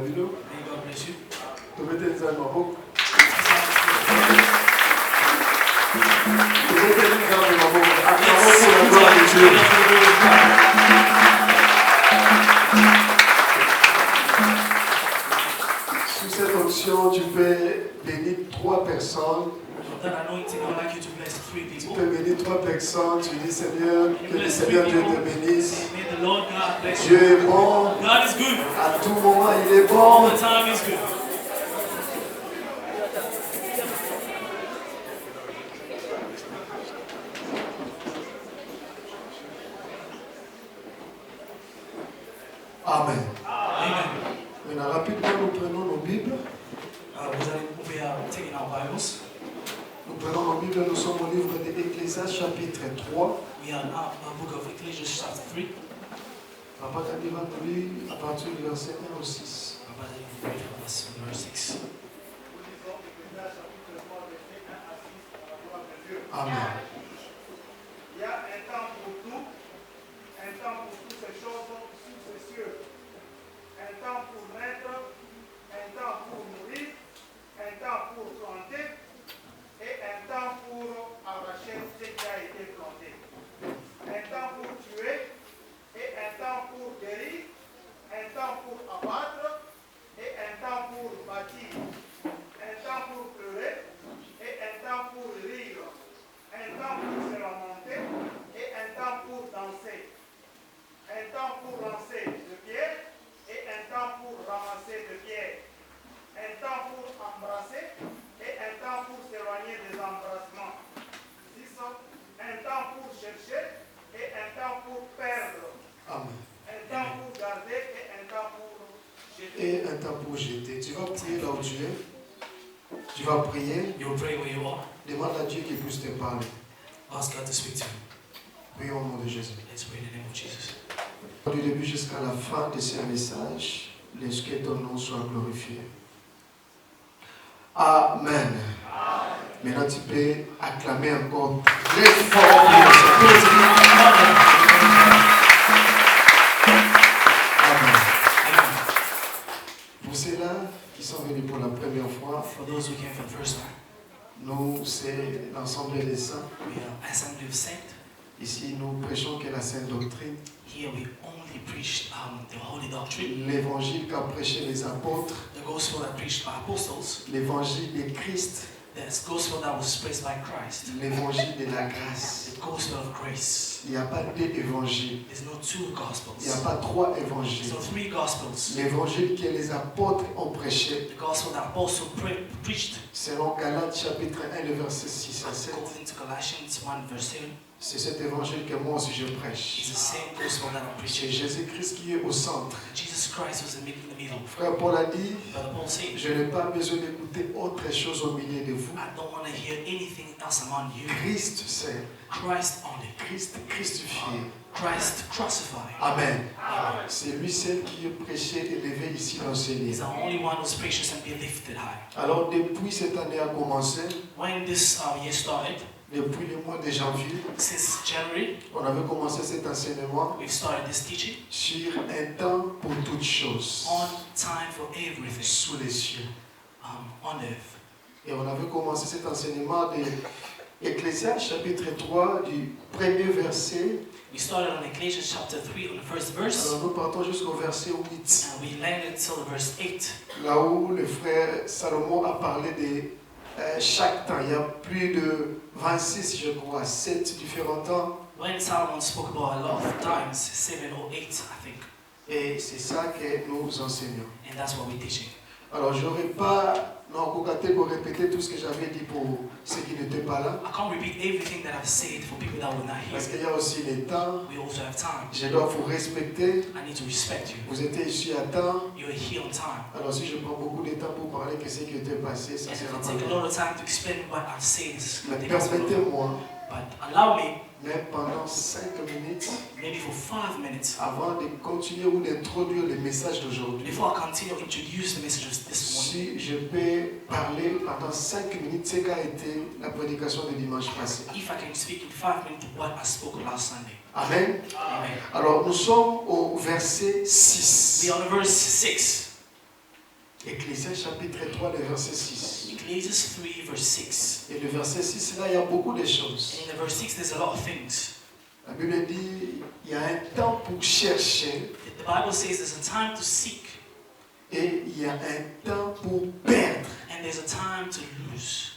Babylon. May God bless you. Sous cette onction, tu peux bénir 3 personnes. That anointing, I would like you to bless 3 Tu people. peux bénir 3 personnes. Tu dis Seigneur, que le Seigneur Dieu te bénisse. May the Lord God bless you. Dieu est bon. God is good. À tout moment, il est All bon. the time is good. Amen. Amen. Maintenant, rapidement, nous prenons nos Bibles. We are taking our Bibles. Nous prenons nos Bibles. Nous sommes au livre de Ecclésiaste, chapitre 3. We are in our book of Ecclesiastes chapter 3. Papa Dani va nous lire à partir du verset 1 au 6. About the verse 6. Amen. Il y a un temps pour tout, un temps pour toutes ces choses sous ces cieux, un temps pour naître, un temps pour mourir, un temps pour planter et un temps pour arracher ce qui a été planté, un temps pour tuer et un temps pour guérir, un temps pour abattre et un temps pour bâtir, un temps pour pleurer et un temps pour rire, un temps pour se remonter et un temps pour danser, un temps pour lancer de pierre et un temps pour ramasser de pierre, un temps pour embrasser et un temps pour s'éloigner des embrassements, un temps pour chercher et un temps pour perdre, Amen. un temps pour garder et un temps pour jeter. Et un temps pour jeter. Tu vas prier là où tu es. Tu vas prier. You will pray where you are. Demande à Dieu qu'il puisse te parler. Ask God to speak to you. Prions au nom de Jésus. Let's pray in the name of Jesus. Du début jusqu'à la fin de ce message, laisse que ton nom soit glorifié. Amen. Maintenant, tu peux acclamer encore très fort pour le Seigneur. Amen. Pour ceux-là qui sont venus pour la première fois, For those who came for the first time, nous, c'est l'ensemble des saints. we are Assembly of Saints. Ici, nous prêchons que la sainte doctrine, Here we only preach the holy doctrine, l'évangile qu'a prêché les apôtres, the gospel that preached by apostles, l'évangile de Christ, the gospel that was preached by Christ, l'évangile de la grâce. the gospel of grace. Il n'y a pas deux évangiles. There's no 2 gospels. Il n'y a pas 3 There's évangiles. no 3 gospels. L'évangile que les apôtres ont prêché, The gospel that apostles preached, selon Galates chapitre 1, le verset 6 à 7, according to Galatians 1 verse 7, c'est cet évangile que moi aussi je is prêche. the same gospel that I'm C'est preaching. Jésus-Christ qui est au centre. Jesus Christ was in the middle. Frère Paul a dit, Brother Paul said, je n'ai pas besoin d'écouter autre chose au milieu de vous. I don't want to hear anything else among you. Christ c'est Christ only. Christ crucifié. Christ crucified. Amen. Amen. C'est lui seul qui est prêché et élevé ici dans ce He's livre. the only one who's precious and be lifted high. Alors depuis cette année a commencé, When this year started, depuis le mois de janvier, since January, on avait commencé cet enseignement we've started this teaching sur un temps pour toutes choses on time for everything sous les cieux. on earth. Et on avait commencé cet enseignement de Ecclésiaste chapitre 3 du premier verset. We started on Ecclesiastes chapter 3 on the first verse, Alors nous partons jusqu'au verset 8, and we landed till the verse 8, là où le frère Salomon a parlé de chaque temps. Il y a plus de 26, je crois, 7 différents temps. when Solomon spoke about a lot of times, 7 or 8, I think, Et c'est ça que nous enseignons. and that's what we're teaching. Alors je n'aurais pas pour répéter tout ce que j'avais dit pour ceux qui n'étaient pas là. I can't repeat everything that I've said for people that were not here. Parce qu'il y a aussi les temps. We also have time. Je dois vous respecter. I need to respect you. Vous étiez ici à temps. You're here on time. Alors si je prends beaucoup de temps pour parler de ce qui était passé, ça And sera if pas I take a bien. lot of time to explain what I've said, Mais permettez-moi, but allow me, même pendant 5 minutes, maybe for 5 minutes, avant de continuer ou d'introduire le message d'aujourd'hui, before I continue to introduce the message of this morning, si je peux parler pendant 5 minutes, ce qu'a été la prédication de dimanche passé. if I can speak in 5 minutes what I spoke last Sunday. Amen. Amen. Alors nous sommes au verset We 6. are on verse 6. Ecclésiaste chapitre 3, le verset 6. Ecclesiastes 3 verse 6. Et le verset 6, là, il y a beaucoup de choses. And in the verse 6 there's a lot of things. La Bible dit, il y a un temps pour chercher The Bible says there's a time to seek et il y a un temps pour perdre. and there's a time to lose.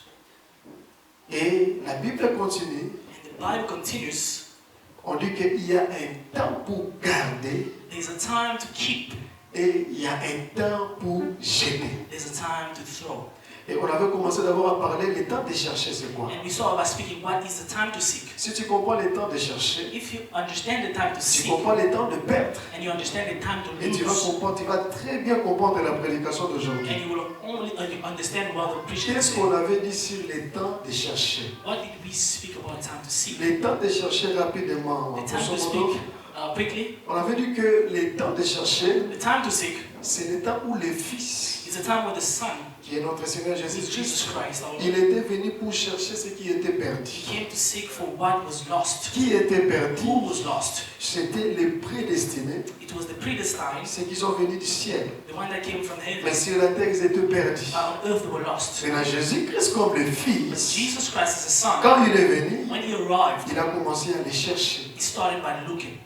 Et la Bible continue, And the Bible continues, on dit qu'il y a un temps pour garder there's a time to keep, et il y a un temps pour jeter. there's a time to throw. Et on avait commencé d'abord à parler, le temps de chercher c'est quoi? And we saw about speaking what is the time to seek. Si tu comprends le temps de chercher, If you understand the time to tu seek comprends le temps de perdre. and you understand the time to Et tu vas lose, comprendre, tu vas très bien comprendre la prédication d'aujourd'hui. and you will only understand what the preacher Qu'est-ce said. qu'on avait dit sur le temps de chercher? What did we speak about time to seek? Le temps de chercher rapidement. The time to Grosso modo, speak quickly. on avait dit que le temps de chercher, The time to seek c'est le temps où le Fils, is the time where the Son, qui est notre Seigneur who is Jesus Jésus-Christ, Christ, our il Lord, était venu pour chercher ce qui était he perdu. came to seek for what was lost. Qui était perdu? Who was lost? C'était les prédestinés, It was the predestined, ceux qui sont venus du ciel. the one that came from Mais heaven. sur la terre, ils étaient perdus. On earth they were lost. Maintenant, Jésus-Christ, comme le But Fils, Jesus Christ as a Son, quand il est venu, when he arrived, il a commencé à les chercher. he started by looking.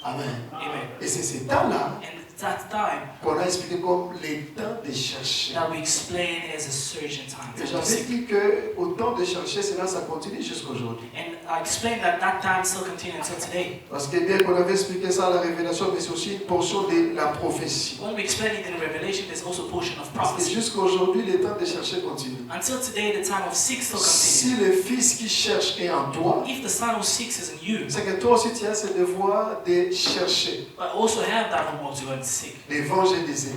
Amen. Amen. Et c'est ce temps-là And it's that time qu'on a expliqué comme les temps de chercher. that we explain as a surgeon time. Et To j'avais seek. dit qu'au temps de chercher, cela, ça continue jusqu'aujourd'hui. And I explained that that time still continues until today. Parce que bien qu'on avait expliqué ça à la révélation, mais c'est aussi une portion de la prophétie. When we explain it in Revelation, there's also a portion of Parce que prophecy. jusqu'aujourd'hui, le temps de chercher continue. Until today, the time of seek still Si continues. le Fils qui cherche est en toi, If the Son who seeks is in you, c'est que toi aussi tu as ce devoir de chercher, but also have that homework to go and seek, d'évangéliser.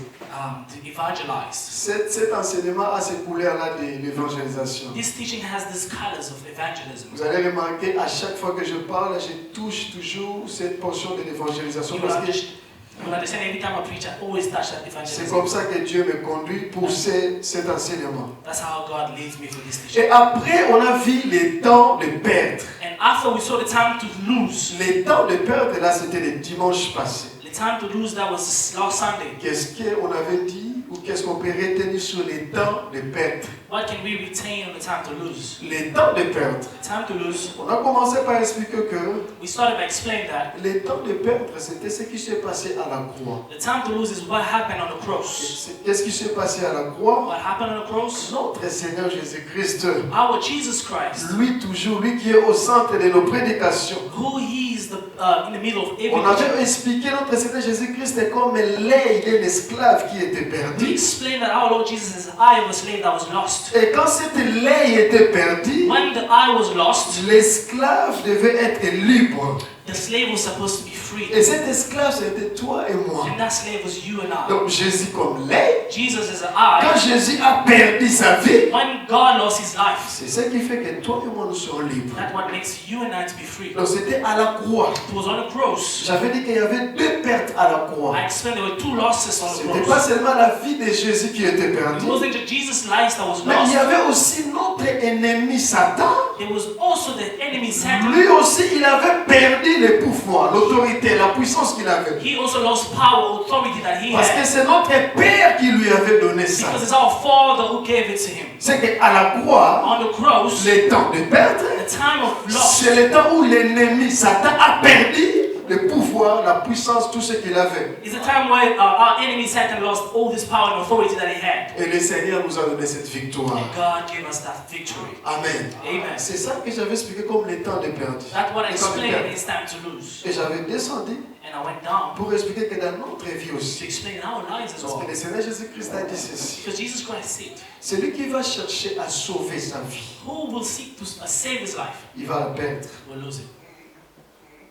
to evangelize. Cet enseignement a ces couleurs-là de l'évangélisation. This teaching has these colors of evangelism. Vous allez remarquer, à chaque fois que je parle, je touche toujours cette portion de l'évangélisation. You will Parce que understand every time I preach, I always touch that c'est evangelism. comme ça que Dieu me conduit pour cet enseignement. That's how God leads me for this teaching. Et après, on a vu les temps de perdre. And after we saw the time to lose, Les temps de perdre, là, c'était le dimanche passé. the time to lose, that was last Sunday. Qu'est-ce qu'on avait dit ou qu'est-ce qu'on peut retenir sur les temps de perdre? What can we retain on the time to lose? Les temps de perdre. The time to lose, On a commencé par expliquer que we started by explaining that les temps de perdre, c'était ce qui s'est passé à la croix. the time to lose is what happened on the cross. Qu'est-ce qui s'est passé à la croix? What happened on the cross? Notre Seigneur Jésus-Christ, Our Jesus Christ, lui toujours, lui qui est au centre de nos prédications. who he is in the middle of On everything. avait expliqué notre Seigneur Jésus-Christ est comme lait, il est l'esclave qui était We perdu. explained that our Lord Jesus is I of a slave that was lost. Et quand cette lait était perdu, When the I was lost, l'esclave devait être libre. the slave was supposed to be free. Et cet esclave, c'était toi et moi. And that slave was you and I. Donc Jésus comme lait, Jesus is an I. quand Jésus a perdu sa vie, When God lost his life, c'est ce qui fait que toi et moi nous sommes libres. that's what makes you and I to be free. Donc c'était à la croix. It was on the cross. J'avais dit qu'il y avait deux pertes à la croix. I explained there were two losses on Ce the n'était pas cross. seulement la vie de Jésus qui était It perdue, wasn't just Jesus' life that was mais il y lost. avait aussi notre ennemi Satan. There was also the enemy Satan. Lui aussi, il avait perdu le pouvoir, l'autorité, la puissance qu'il avait. He also lost power, authority that he Parce que had. c'est notre Père qui lui avait donné ça. Because it's our Father who gave it to him. C'est qu'à la croix, On the cross, le temps de perdre, the time of loss, c'est le temps où l'ennemi Satan a perdu le pouvoir, la puissance, tout ce qu'il avait. is the time where our enemy Satan lost all this power and authority that he had. Et le Seigneur nous a donné cette victoire. And God gave us that victory. Amen. Amen. C'est ça que j'avais expliqué comme le temps de perdre. That's what I Le temps de explained perdre. it's time to lose. Et j'avais descendu And I went down pour expliquer que dans notre vie to aussi, explain our lives as parce que well. le Seigneur Jésus-Christ a dit ceci. Because Jesus Christ said, Celui qui va chercher à sauver sa vie, who will seek to save his life il va la perdre. will lose it.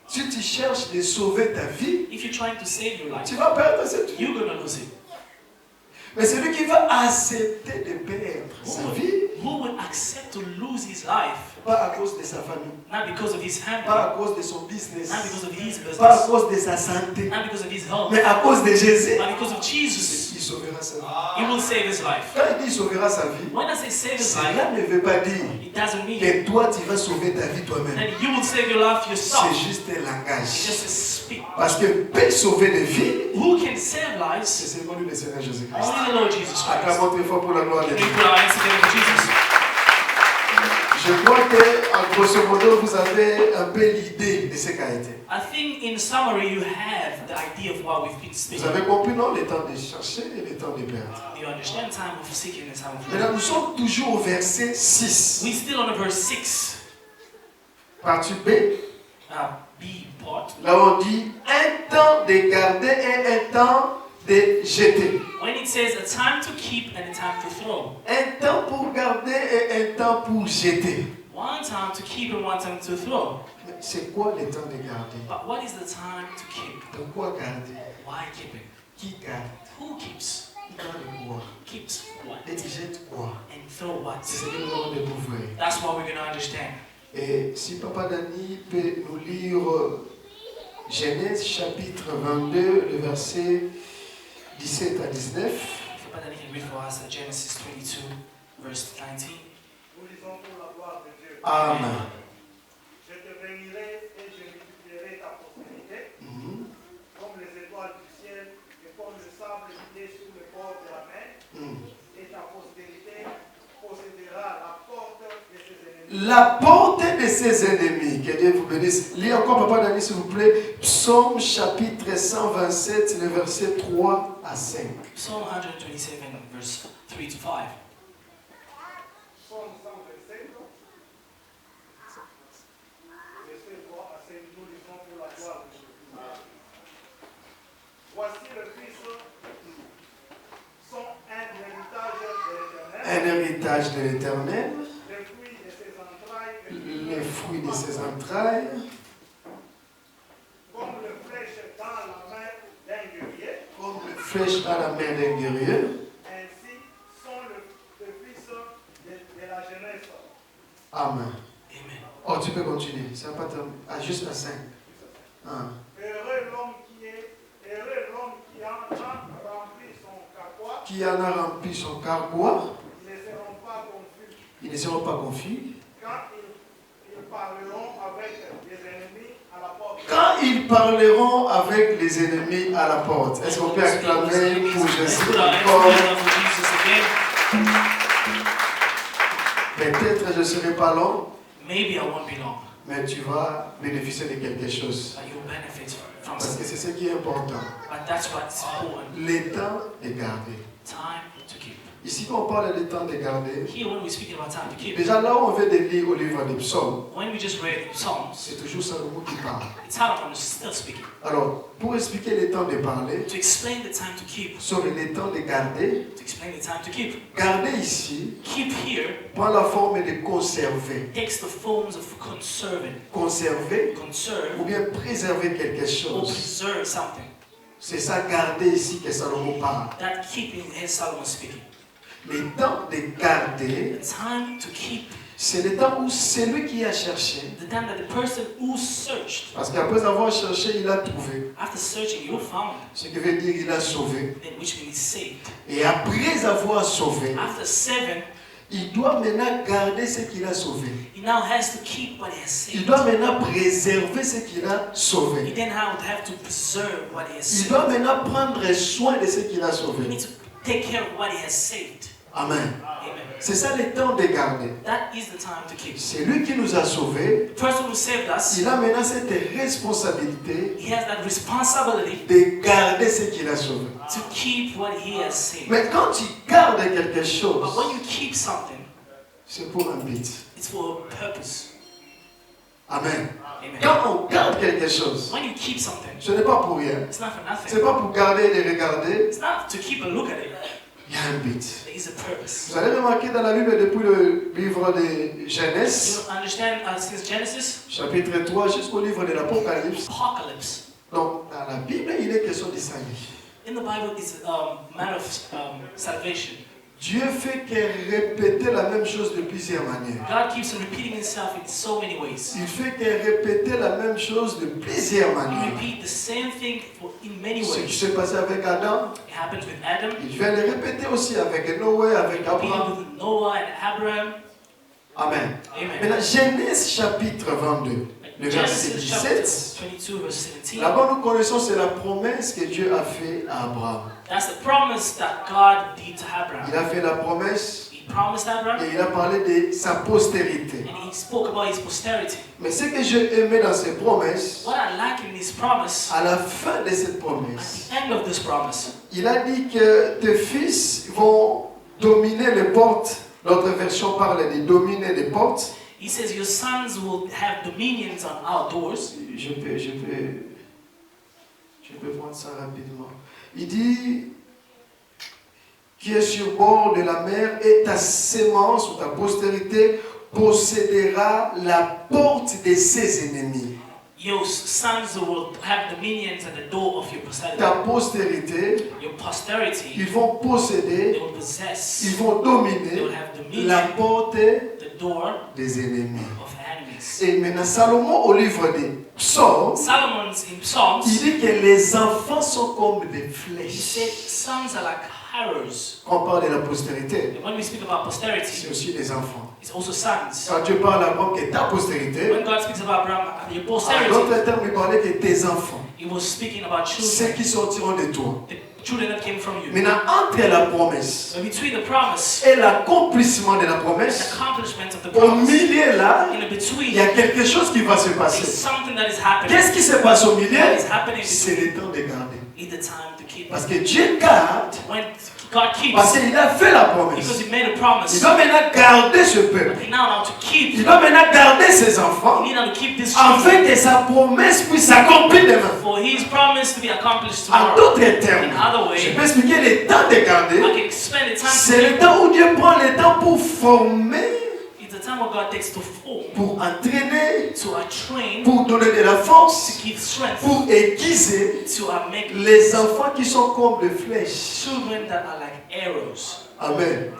Si tu cherches de sauver ta vie, If you're trying to save your life, tu vas perdre cette vie. you're going to lose it. Mais celui qui va accepter de perdre sa vie, Who will accept to lose his life, pas à cause de sa famille, not because of his family, pas à cause de son business, not because of his pas à business, cause de sa santé, not because of his health, mais à cause de Jésus, but because of Jesus. il sauvera sa vie. He will save his life. Quand il dit sauvera sa vie, When I say save his life, cela ne veut pas dire it doesn't mean que toi tu vas sauver ta vie toi-même. that you will save your life yourself. C'est juste un It's langage. just a speak. Parce que peut sauver des vies, Who can save lives? c'est seulement lui le Seigneur Jésus-Christ. Only the Lord Jesus Christ. Acclamons très fort pour la gloire de Can Dieu. we put our hands together for Jesus? Je crois que, en grosso modo, vous avez un peu l'idée de ce qu'a été. I think in summary you have the idea of what we've been Vous speaking. avez compris, non? Le temps de chercher et le temps de perdre. You understand time of seeking and time of Maintenant, living. nous sommes toujours au verset 6. We're still on the verse 6. Partie B. B part. Là, on dit un temps de garder et un temps de jeter. When it says a time to keep and a time to throw. Un temps pour garder et un temps pour jeter. One time to keep and one time to throw. Mais c'est quoi le temps de garder? But what is the time to keep? Pourquoi garder? Why keeping? Qui garde? Who keeps? Qui garde quoi? Keeps what? Et il jette quoi? And throw what? C'est ce que nous allons découvrir. That's what we're going to understand. Et si Papa Dani peut nous lire Genèse chapitre 22, le verset 17 à 19. If Padani can read for us Genesis 22, verse 19. Nous lisons pour la gloire de Dieu. Amen. Je te bénirai et je multiplierai ta postérité, comme les étoiles du ciel et comme le sable vidé sur le bord de la mer. Et ta postérité possédera la porte de ses ennemis. La porte de ses ennemis. Que Dieu vous bénisse. Lis encore, Papa Dani, s'il vous plaît. Psaume chapitre 127, le verset 3 à 5. Psalm 127, verse 3 to 5. Psaume 127, verset 3 à 5. Nous lisons pour la gloire de Dieu. Voici le Fils sont un héritage de l'Éternel. Un héritage de l'Éternel. Les fruits de ses entrailles. Les fruits de ses entrailles. Comme le flèche dans la main d'un guerrier. Comme une flèche dans la main d'un guerrier. Ainsi sont le fils de la jeunesse. Amen. Amen. Oh, tu peux continuer. Ça va pas terminer. Ah, juste à 5. Heureux l'homme qui en a rempli son carquois. Qui en a rempli son carquois. Ils ne seront pas confus. Ils ne seront pas confus. Quand ils parleront avec les ennemis à la porte. Quand ils parleront avec les ennemis à la porte. Est-ce qu'on peut acclamer pour Let's Jésus put our hands encore? together for Jesus again. Peut-être je ne serai pas long, Maybe I won't be long, mais tu vas bénéficier de quelque chose. but you'll benefit from Parce que something. c'est ce qui est important. But that's what's important. Le temps de garder. Time to keep. Ici, quand on parle de temps de garder, Here, when we're speaking about time to keep, déjà là où on veut de lire au livre des psaumes, when we just read Psalms, c'est toujours Salomon qui parle. it's Solomon still speaking. Alors, pour expliquer le temps de parler, To explain the time to keep, sur le temps de garder, to explain the time to keep, garder ici keep here prend la forme de conserver. takes the forms of conserving, Conserver conserve ou bien préserver quelque or chose. preserve something. C'est ça, garder ici que Salomon parle. That keeping is Solomon speaking. Le temps de garder, The time to keep, c'est le temps où celui qui a cherché, the time that the person who searched, parce qu'après avoir cherché, il a trouvé. after searching, you found, Ce qui veut dire qu'il a sauvé. then which means saved. Et après avoir sauvé, After 7, il doit maintenant garder ce qu'il a sauvé. he now has to keep what he has Il saved. doit maintenant préserver ce qu'il a He sauvé. then have to preserve what he has Il saved. doit maintenant prendre soin de ce qu'il a He sauvé. needs to take care of what he has saved. Amen. Amen. C'est ça le temps de garder. That is the time to keep. C'est lui qui nous a sauvés. The person who saved us, Il a maintenant cette responsabilité he has that responsibility de garder ce qu'il a sauvé. to keep what he has saved. Mais quand tu gardes quelque But chose, when you keep something, c'est pour un but. it's for a purpose. Amen. Amen. Quand on garde quelque chose, When you keep something, ce n'est pas pour rien. it's not for nothing. Ce n'est pas pour garder et les regarder. It's not to keep a look at it. Il y a un but. There is a purpose. Vous allez remarquer dans la Bible depuis le livre de You Genèse, understand since Genesis, chapitre 3 jusqu'au livre de l'Apocalypse. apocalypse. Donc, dans la Bible, il est question de salut. In the Bible, it's a matter of salvation. Dieu fait qu'elle répétait la même chose de plusieurs manières. God keeps repeating himself in so many ways. Il fait qu'elle répétait la même chose de plusieurs He manières. repeat the same thing in many Ce qui ways. s'est passé avec Adam, It happened with Adam. il vient le répéter aussi avec Noé, avec It Abraham. repeated with Noah and Abraham. Amen. Amen. Maintenant, Genèse chapitre 22, le verset Genesis chapter 17. 22 verse 17. Là-bas, nous connaissons, c'est la promesse que Dieu a fait à Abraham. That's the promise that God did to Il Abraham. a fait la promesse He promised Abraham et il a parlé de sa postérité. and he spoke about his posterity. Mais ce que j'ai aimé dans ces promesses, What I like in his promise, à la fin de cette at promesse, the end of this promise, il a dit que tes fils vont dominer les portes. L'autre version parle de dominer les portes. he says your sons will have dominions on our doors. Je peux prendre ça rapidement. Il dit qui est sur bord de la mer et ta sémence ou ta postérité possédera la porte de ses ennemis. Your sons will have dominions at the door of your posterity. Ta postérité, Your posterity, ils vont they posséder, will possess, ils vont they dominer will have la dominion, porte the door des ennemis. of enemies. Et maintenant, Salomon, au livre des Psaumes, Solomon's in Psalms, il dit que les enfants sont comme des he flèches. said sons are like arrows. Quand on parle de la postérité, And when we speak about c'est posterity, aussi des enfants. it's also sons. Quand Dieu parle à Abraham que ta postérité, When God speaks about Abraham, your en posterity, d'autres termes, il parlait que tes enfants, he was speaking about ceux children, qui sortiront de toi. the children that came from you. Maintenant, entre la promesse So between the promise et l'accomplissement de la and the promesse, accomplishment of the au promise, milieu là, in the between, il y a quelque chose qui va se there's passer. something that is happening. Qu'est-ce qui se passe au milieu? What is happening C'est le temps de garder. in the time to keep. Parce que Dieu garde, When God keeps, parce qu'il a fait la because promesse. He made a Il promise, doit maintenant garder ce peuple. but now to keep, Il doit maintenant garder ses enfants you need now to keep this children afin que sa promesse puisse s'accomplir demain. for His promise to be accomplished En tomorrow. d'autres termes, In other je way, peux expliquer le temps de I garder. can spend the time to C'est le keep. temps où Dieu prend le temps pour former, It's the time what God takes to form, pour entraîner, to train, pour donner de la to force, give strength, pour aiguiser to make les enfants qui sont comme des flèches. children that are like arrows. Amen.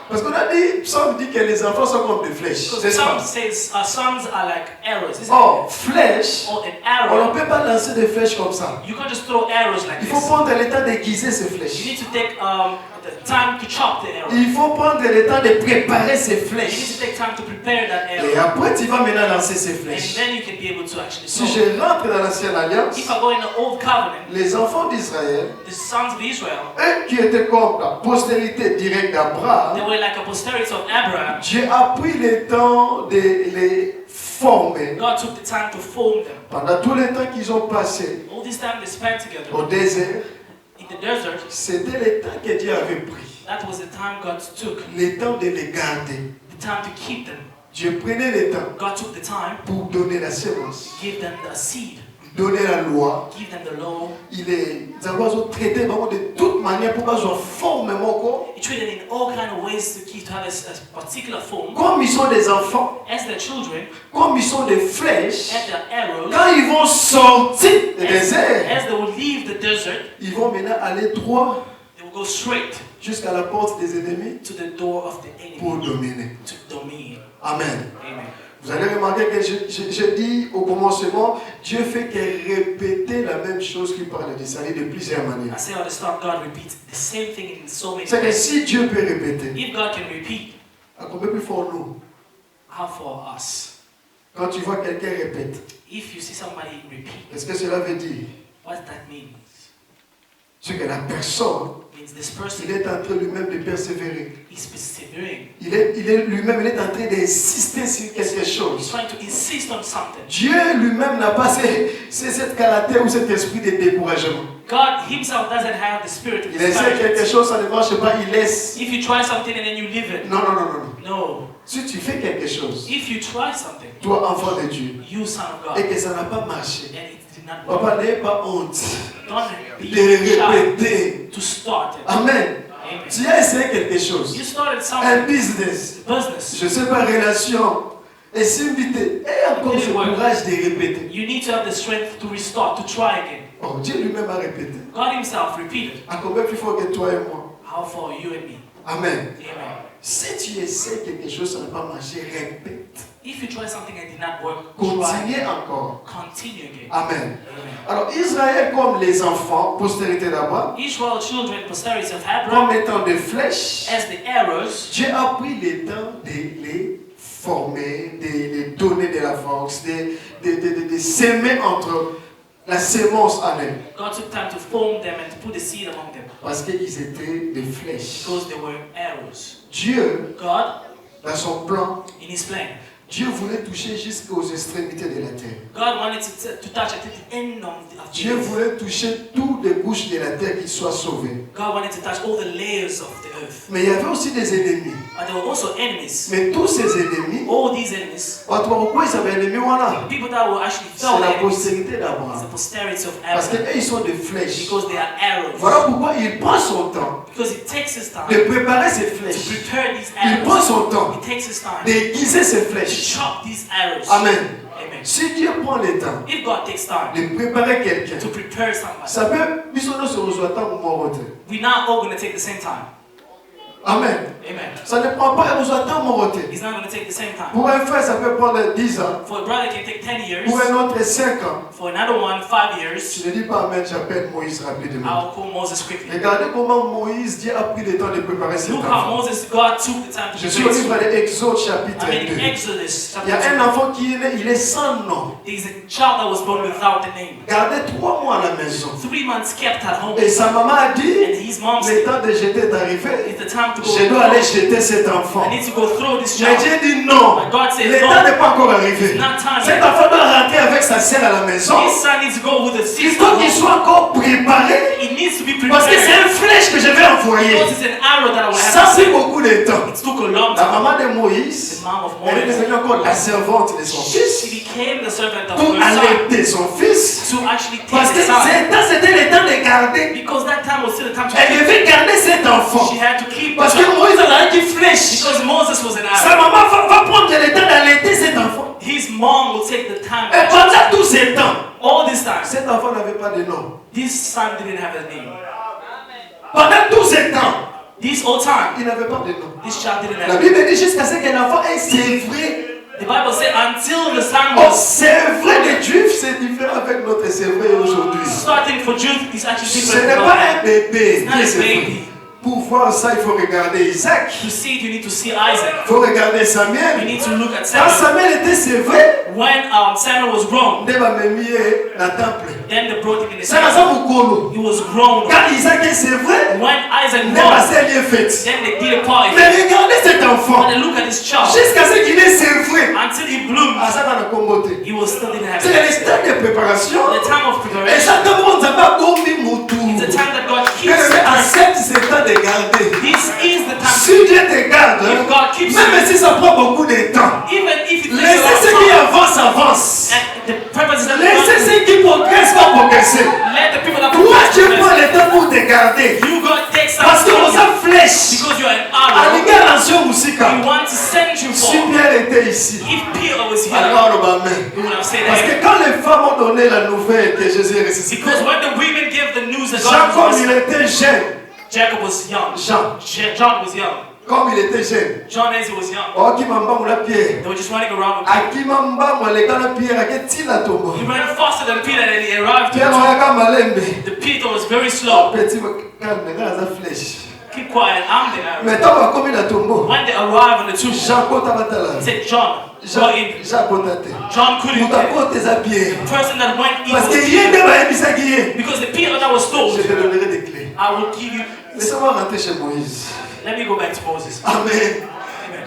Parce qu'on a dit, Psaume dit que les enfants sont comme des flèches. Because C'est some ça. says sons are like arrows. Isn't Or, it? flèche, Or an on ne arrow, peut pas lancer des flèches comme ça. you can't just throw arrows like Il faut this. prendre le temps d'aiguiser ces You flèches. need to take the time to chop the arrow. Il faut prendre le temps de préparer ces You need to flèches. take time to prepare that Et arrow. après, tu vas maintenant lancer ces And flèches. then you can be able to actually Si sow. je rentre dans l'ancienne alliance, If I go in the old covenant, les enfants d'Israël, the sons of Israel, eux qui étaient comme la postérité directe they d'Abraham, were like a posterity of Abraham. Dieu a pris le temps de les former. God took the time to form them. Pendant tout le temps qu'ils ont passé All this time they spent au together désert, in the desert, c'était le temps que Dieu avait pris. that was the time God took. Le temps de les garder. The time to keep them. Dieu prenait le temps God took the time, pour donner la sémence, give them the seed, donner la loi. give them the law. Il est traité vraiment de toute manière pour qu'ils soient formellement quoi. He treated in all kind of ways to keep to have a particular form. Comme ils sont des enfants, As their children, comme ils sont des flèches, as their arrows, quand ils vont sortir du désert, as they will leave the desert, ils vont maintenant aller droit they will go straight jusqu'à la porte des ennemis to the door of the pour enemy dominer. to dominion. Amen. Amen. Vous allez remarquer que je dis au commencement, Dieu fait que répéter la même chose qu'il parle de ça de plusieurs manières. I say at the start, God repeats the same thing in so many C'est que ways. si Dieu peut répéter, If God can repeat, à combien plus fort nous, how for us? quand tu vois quelqu'un répète, If you see somebody repeat, est-ce que cela veut dire what that means? c'est que la personne, Means this person il est en train lui-même de persévérer. is persevering. Il est lui-même, il est en train d'insister sur quelque He's chose. trying to insist on something. Dieu lui-même n'a pas cette caractère ou cet esprit de découragement. God himself doesn't have the spirit of Il essaie quelque discouragement. chose, ça ne marche pas, il laisse. If you try something and then you leave it, Non, non, non, non, non. no. Si tu fais quelque chose, If you try something, toi enfant de Dieu, you son of et God, que ça n'a pas marché, and it did not work, papa, n'aie pas honte don't de be le shy répéter. to start it. Amen. Amen. Tu as essayé quelque chose, You started un something, business, business. je sais pas, relation, et s'inviter, et encore ce courage de répéter. You need to have the strength to restart, to try again. Oh, Dieu lui-même a répété. God himself repeated, À combien plus fort que toi et moi? how far you and me? Amen. Amen. Si tu essaies quelque chose, ça n'a pas marché, répète. If you try something and did not work, Continue try. encore. Continue again. Amen. Amen. Alors Israël, comme les enfants, postérité d'abord, Israel children, posterity of comme Abraham, étant des flèches, as the arrows, Dieu a pris le temps de les former, de les donner de la force, de s'aimer entre la sémence en eux. God took time to form them and to put the seed among them Parce qu'ils étaient des flèches. because they were arrows. Dieu, God, dans son plan, in His plan, Dieu voulait toucher jusqu'aux extrémités de la terre. God wanted to touch at the end of the Dieu earth. voulait toucher toutes les couches de la terre qu'ils soient sauvés. God wanted to touch all the layers of the earth. Mais il y avait aussi des ennemis. But there were also enemies. Mais tous ces ennemis, All these enemies, pourquoi ils avaient ennemis voilà? people that were actually C'est la enemies, postérité it's d'Abraham. the posterity of Parce Abraham. qu'eux, ils sont des flèches. Because they are arrows. Voilà pourquoi il prend son temps Because it takes his time de préparer ses to flèches. prepare these Il prend arrows. son temps It takes his time d'aiguiser ses to flèches. chop these arrows. Amen. Amen. Si Dieu prend le temps If God takes time de préparer quelqu'un, to prepare somebody, ça peut, nous sommes sur le temps pour moi. we're not all going to take the same time. Amen. Amen. Ça ne prend pas un temps moroté. It's not going to take the same time. Pour un frère, ça peut prendre 10 ans. For a brother, it can take 10 years. Pour un autre, 5 ans. For another one, 5 years. Tu ne dis pas Amen, j'appelle Moïse rapidement. I'll call Moses quickly. Regardez comment Moïse, Dieu a pris le temps de préparer cet Look how enfant. Moses, God took the time to Je suis au prepare. livre de Exode chapitre I mean, 2. in Exodus Il y a chapter un 2, enfant qui est né, il est sans nom. there's a child that was born without a name. Gardé 3 mois à la maison. 3 months kept at home. Et sa maman a dit, And his mom le said, temps de jeter est arrivé. it's the time to go. Je dois aller jeter cet enfant. I need to go throw this Mais child. Dieu dit non. But God said, Le no. temps n'est pas encore arrivé. It's not time Cet yet. enfant doit rentrer avec sa sœur à la maison. His son needs to go with a Il sister. faut qu'il soit encore préparé. It needs to be Parce que c'est prepared. une flèche que je vais envoyer. Because it's an arrow that I will Ça, have. c'est beaucoup de temps. It took a long La time. maman de Moïse, The mom of elle est Moses, devenue encore la servante de son she fils became the servant of pour her son allaiter son fils. to actually Parce take que the son. c'était le temps de garder. Because that time was still the time to Elle keep. devait garder cet enfant. She had to keep the Parce que child. Moïse a dit flèche. Because Moses was an Sa arrow. maman va prendre le temps d'allaiter cet enfant. His mom will take the time. Et pendant tout ce temps, All this time, cet enfant n'avait pas de nom. this son didn't have a name. Pendant tout ce temps, This whole time, il n'avait pas de nom. this child didn't La have a name. Bible dit jusqu'à ce que l'enfant ait sévré. The Bible said until the son Oh, was sévré des Juifs, c'est différent avec notre sévré aujourd'hui. starting for Jude, is actually Ce different. n'est from pas God. un bébé It's not qui est a sévré. baby. Pour voir ça, il faut regarder Isaac. To see it, you need to see Isaac. Il faut regarder You Samuel. need to look at Quand Samuel. Samuel était sévré, When Samuel was grown, il va me mettre dans le temple. then they brought him in the Ça n'a temple. pas beaucoup. He was grown. Quand Isaac est sévré, When Isaac il grown, va passer lieu fait. then they did a party. Mais regardez cet enfant. When they look at his child, Jusqu'à ce qu'il est sévré. until he bloomed, Ah, ça va le comboter. he was still didn't have C'est it. le stade de préparation. The time of Et preparation, ça demande à pas commis mon tour. it's the time that God Que keeps le the time. accepte ce temps de garder. This is the time. Si Dieu te garde, If God keeps même you, si ça prend beaucoup de temps, even if it takes a laissez lot ceux of qui time, avancent, avance. and the purpose is that Laissez God, ceux qui progressent, va progresser. let the people that Toi, tu progress, prends le temps pour te garder. you God takes Parce que time vous êtes flèche. because you are an arrow. Alingana nation musika. We want to send you Si for. Pierre était ici, If Peter was here, alors on va mettre. we would have said Parce that. que quand les femmes ont donné la nouvelle que Jésus est ressuscité, Because when the women gave the news that God Jacob was il était jeune. Jacob was young. Jean, John was young. comme il était jeune. John as he was young. Oh, qui m'a la Pierre. They were just running around with À qui m'a les gars la Pierre, à qui tire la tombe. He ran faster than Peter and he arrived. Pierre m'a comme malembe. The Peter was very slow. Petit calme, les gars, ça flèche. Keep quiet, I'm the arrow. Mais tant qu'on a commis la tombe. When they arrived on the tomb, Jean kota batala. he said, John, go in. Jean kota te. John couldn't. Muta The kote za Pierre. person that went in Parce que was yende Peter. ba ebisa qui est. Because the Peter that was told, Je te donnerai des clés. I will give you. Laissez-moi rentrer chez Moïse. Let me go back to Moses. Amen.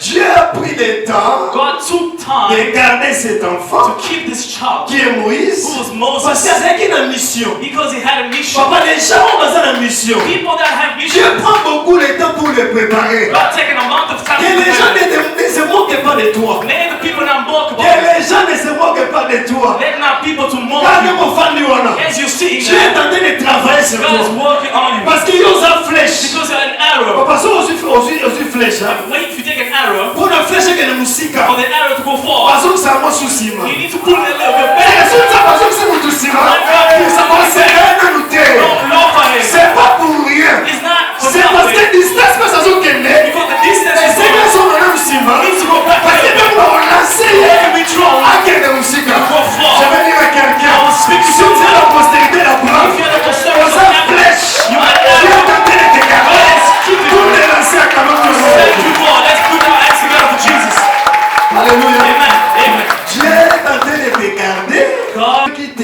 Dieu a pris le temps God took de time garder cet to enfant keep this child, qui est Moïse. who was Parce Moses, qu'il y a une mission. because he had a mission. Papa, les gens ont besoin de mission. People that have Dieu mission, prend beaucoup de temps pour les préparer. God taking a amount of time Que to les gens prepare. ne se moquent pas de toi. Let the people not mock Que about it. les gens ne se moquent pas de toi. Let not people to mock Quand you. mon fan lui on a. As you see, Dieu est en train de travailler sur God is toi. working on you. Parce qu'il y a une flèche. Because you're an arrow. Parce que aussi flèche. When you take an arrow, Pour la flèche que les musiques. for the arrow to go forward, Parce que ça m'a souci. you need to pull it a little bit back. C'est ça parce que c'est mon souci. Ça va se réunir. Don't lower it. C'est pas pour rien. It's not for C'est parce nothing. que distance que ça se qu'elle est.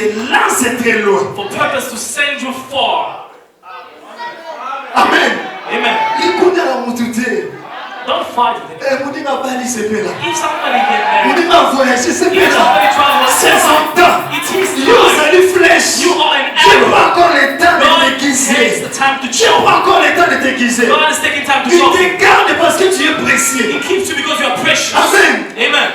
te lancer très loin. for purpose to send you far. Amen. Amen. Ikunya la mutute. Don't fight with him. Mudinga bali sepela. If somebody get married, Mudinga voyager if sepela. somebody travels, C'est son temps. it is Yo, time. ça lui flèche. You are an Tu n'as arrow. pas encore le temps de God takes t'aiguiser. the time to Tu n'as choke. pas encore le temps de t'aiguiser. God is taking time to Il choke. te garde parce que tu es précieux. He keeps you because you are precious. Amen. Amen.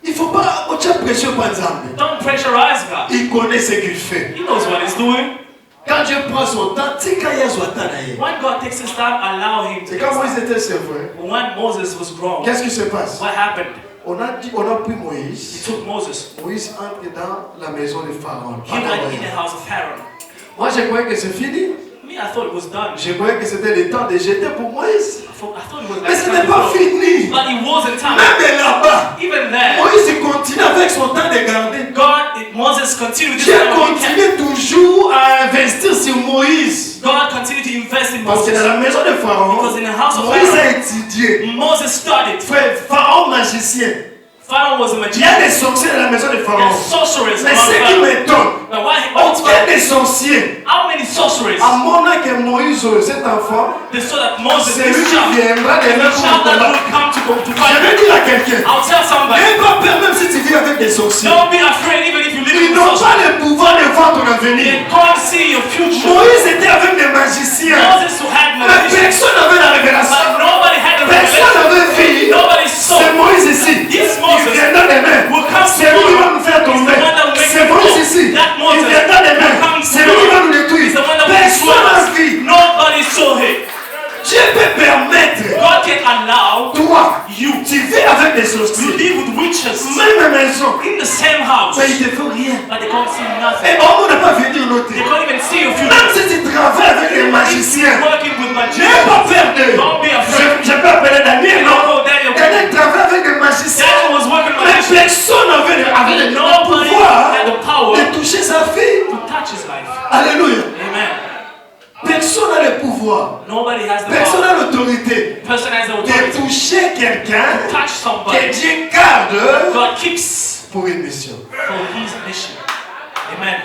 Il ne faut pas que tu es précieux par exemple. Don't pressurize God. Il connaît ce qu'il fait. He knows what he's doing. Quand Dieu prend son temps, tu sais quand il y a son temps d'ailleurs. When God takes his time, allow him to. C'est quand Moïse était serveur. When Moses was grown, Qu'est-ce qui se passe? what happened? On a pris He Moïse. took Moses. Moïse entre dans la maison de Pharaon. He went in the house of Pharaoh. Moi, je croyais que c'est fini. Me, I thought it was done. Je croyais que c'était le temps de jeter pour Moïse. I thought it was Mais ce time n'est to pas go. fini. But it wasn't time. Même là-bas, Even there, Moïse il continue avec son temps de garder. Moses continued this Dieu time of weekend. continue toujours à investir sur Moïse. God continued to invest in Parce que Moses. dans la maison de Pharaon, Because in the house of Moïse Pharaoh, a étudié. Moses studied. Frère, Pharaon magicien. Pharaoh was a Il y magician. a des sorciers dans la maison de There Pharaon. are sorcerers Mais among ce qui Pharaoh. m'étonne, Now, what's aucun des sorciers, how many sorcerers? à mon âge que Moïse, cet enfant, They saw that Moses, c'est lui this qui child, viendra de the mettre child au that combat. will come to Je fight. vais dire à quelqu'un, I'll tell somebody. n'aie pas peur même si tu vis avec des sorciers. Don't be afraid even if you live Ils in n'ont the pas le pouvoir de voir ton They avenir. can't see your future. Moïse était avec des magiciens. Moses who had Mais magicians, personne n'avait la révélation. but nobody had a Personne revelation. n'avait vu. Nobody saw. C'est Moïse ici. This Il Moses viendra des mains. will come C'est lui qui va tomorrow. nous faire tomber. He's the one that will make C'est you Moïse fall. ici. That Moses Il viendra des will mains. come C'est lui qui va tomorrow. nous détruire. He's the one that will Personne n'a destroy vu. us. Nobody saw him. Dieu peut permettre. God can allow Toi, you tu vis avec des to sorciers. live with witches Même maison. in the same house, Mais il ne te fait rien. but they can't see nothing. Et on n'a pas venu noter. They can't even see your Même future. si tu travailles avec des magiciens. Working with N'aie magicians. pas peur d'eux. Don't be afraid. Je peux appeler Daniel, non? Don't go Daniel. Daniel travaille avec des magiciens. Daniel was working with Mais magicians. personne n'avait le Nobody pouvoir had the power de toucher sa fille. to touch his life. Alléluia. Amen. Personne n'a le pouvoir. Nobody has the Personne power. n'a l'autorité Person has the de authority toucher quelqu'un to touch que somebody. Dieu garde God keeps pour une mission. for his mission. Amen.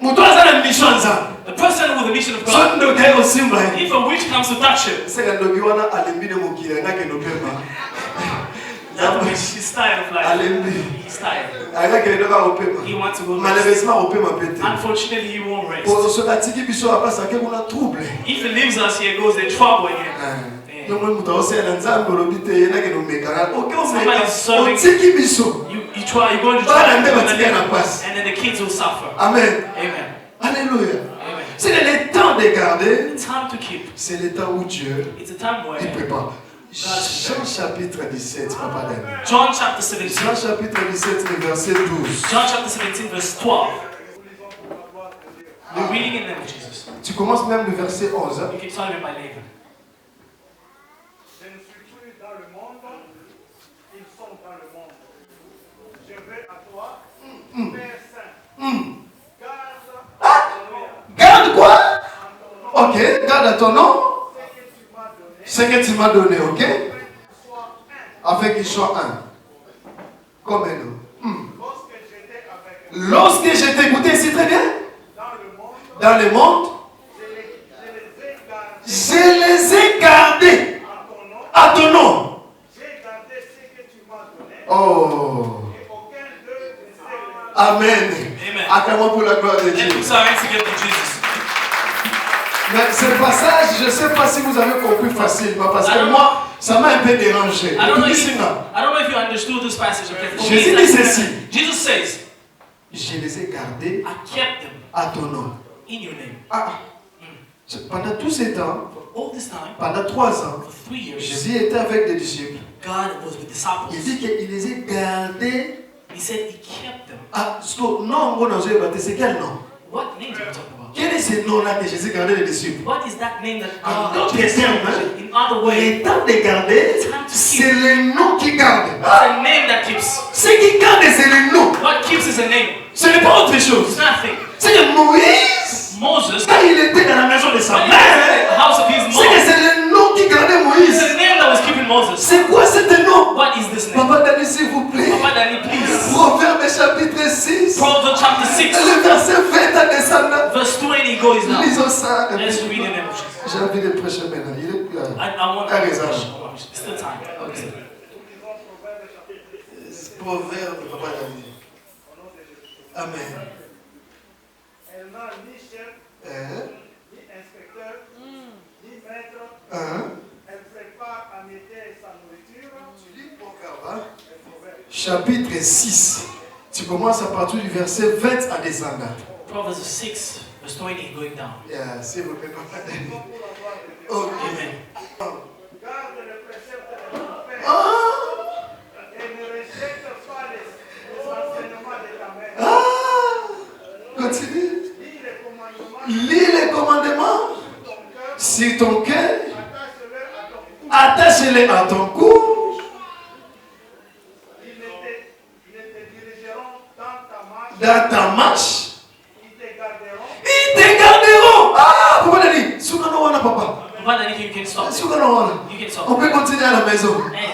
Mutu aza na mission nzambe. The person with the mission of God, So ndoki aye kosimba ye. if a witch comes to touch him, Seka ndoki wana alembi ne mokili ayaka kende opema. that witch is tired of life. Alembi. He's tired. Ayaka kende oka opema. He wants to go rest. Malheureusement opema pete. Unfortunately, he won't rest. Soki atiki biso apasa ke kuna trouble. If he leaves us, here goes the trouble again. Yo mwe mutu aosala nzambe olobi te ye nakende omekana. Oke omeka. Somebody's serving. Otiki biso. You try, you go to Bana try, nde batika na pasi. and then the kids will suffer. Amen. Amen. Alléluia. Amen. C'est le temps de garder. The time to keep. C'est le temps où Dieu It's a time where il prépare. Jean chapitre 17, Papa Daniel. John chapter 17. Jean chapitre 17, le verset 12. John chapter 17, verse 12. We're reading in the name of Jesus. Tu commences même le verset 11. Hein? You can start with my name. Je ne suis plus dans le monde, ils sont dans le monde. Je vais à toi, Père Saint. Garde quoi? Ok, garde à ton nom. Ce que tu m'as Ce que tu m'as donné, donné, ok? sois un. Afin qu'il soit un. Comme nous. Lorsque j'étais avec eux Lorsque je t'écoutais, c'est très bien. dans le monde, Dans le monde, je les ai gardés je les ai gardés à ton nom. à ton nom. J'ai gardé ce que tu m'as donné. Oh. Et aucun d'eux ne sait le Amen. Amen. Acclamons pour la gloire de Dieu. And put our hands together to Jesus. Mais ce passage, je ne sais pas si vous avez compris facilement, parce que moi, ça m'a un peu dérangé. I don't know Écoutez if cela. you understood this passage. Okay? For me, Jésus it's dit like- ceci. Jesus says, Je les ai gardés I kept them à ton nom. in your name. Ah, pendant tous ces temps, For all this time, pendant 3 ans, for 3 years, Jésus était avec des disciples. God was with Il disciples. dit qu'il les a gardés He said he kept them. à son nom. C'est quel nom? What name are you talking about? Quel est ce nom-là que Jésus gardait les disciples? What is that name that En God d'autres Jesus termes, mentioned? In other words, le temps de garder, c'est le nom qui garde. it's a name that keeps. Ce qui garde, c'est le nom. What keeps is a name. Ce n'est pas autre It's chose. nothing. C'est que Moïse, Moses, quand il était dans la maison de sa when he was in mère, the house of his c'est que mom, c'est le nom qui gardait it's Moïse. a name that was keeping Moses. C'est quoi ce nom? What is this name? Papa Daniel, s'il vous plaît. Papa au sein. Let's read in the name of Jesus. J'ai envie de prêcher maintenant. Il est I want to Ah, raison. push. It's still time. Okay. Proverbe, papa David. Amen. Elle n'a ni chef, Hein? ni inspecteur, ni maître. Hein? Elle prépare à midi sa nourriture. Tu lis Proverbe, hein? Elle proverbe. Chapitre 6. Tu commences à partir du verset 20 à descendre. Proverbs 6, verse 20, going down. Yeah, s'il vous plaît, papa David. Pour la gloire de Dieu. Ok. Amen. Garde le précepte de ton père Ah! et ne rejette pas les enseignements de ta mère. Ah! Continue. Lis les commandements Lis les commandements de ton cœur, sur ton cœur. attache-les à ton cou. Attache-les à ton cou. Ils ne te dirigeront dans ta marche. Dans ta marche. Ils te garderont. Ils te garderont. Ah! Papa David. Soukano wana, papa. Papa, you can stop. Soukano wana. You can On stop. peut continuer à la maison. Hey,